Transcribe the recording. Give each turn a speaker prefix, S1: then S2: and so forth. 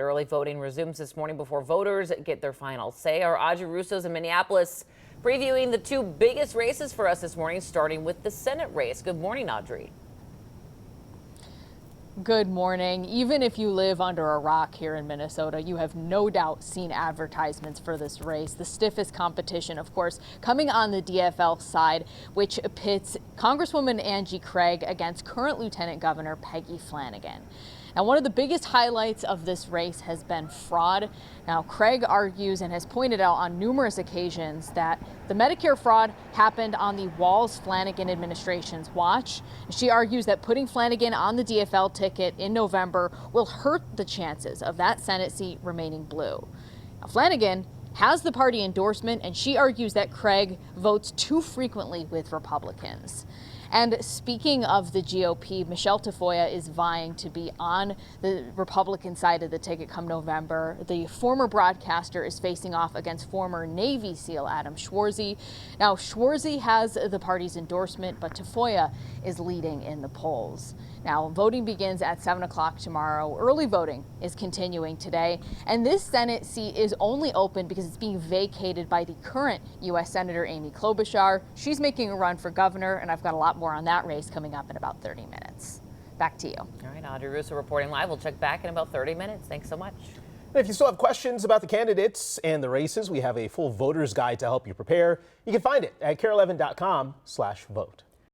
S1: Early voting resumes this morning before voters get their final say. Our Audrey Russo's in Minneapolis previewing the two biggest races for us this morning, starting with the Senate race. Good morning, Audrey.
S2: Good morning. Even if you live under a rock here in Minnesota, you have no doubt seen advertisements for this race. The stiffest competition, of course, coming on the DFL side, which pits Congresswoman Angie Craig against current Lieutenant Governor Peggy Flanagan. Now, one of the biggest highlights of this race has been fraud. Now, Craig argues and has pointed out on numerous occasions that the Medicare fraud happened on the Walz-Flanagan administration's watch. She argues that putting Flanagan on the DFL ticket in November will hurt the chances of that Senate seat remaining blue. Now, Flanagan has the party endorsement, and she argues that Craig votes too frequently with Republicans. And speaking of the GOP, Michelle Tafoya is vying to be on the Republican side of the ticket come November. The former broadcaster is facing off against former Navy SEAL Adam Schwarzy. Now, Schwarzy has the party's endorsement, but Tafoya is leading in the polls. Now, voting begins at 7 o'clock tomorrow. Early voting is continuing today, and this Senate seat is only open because it's being vacated by the current U.S. Senator Amy Klobuchar. She's making a run for governor, and I've got a lot more on that race coming up in about 30 minutes. Back to you.
S1: All right, Audrey Russo reporting live. We'll check back in about 30 minutes. Thanks so much.
S3: And if you still have questions about the candidates and the races, we have a full voter's guide to help you prepare. You can find it at KARE11.com/vote.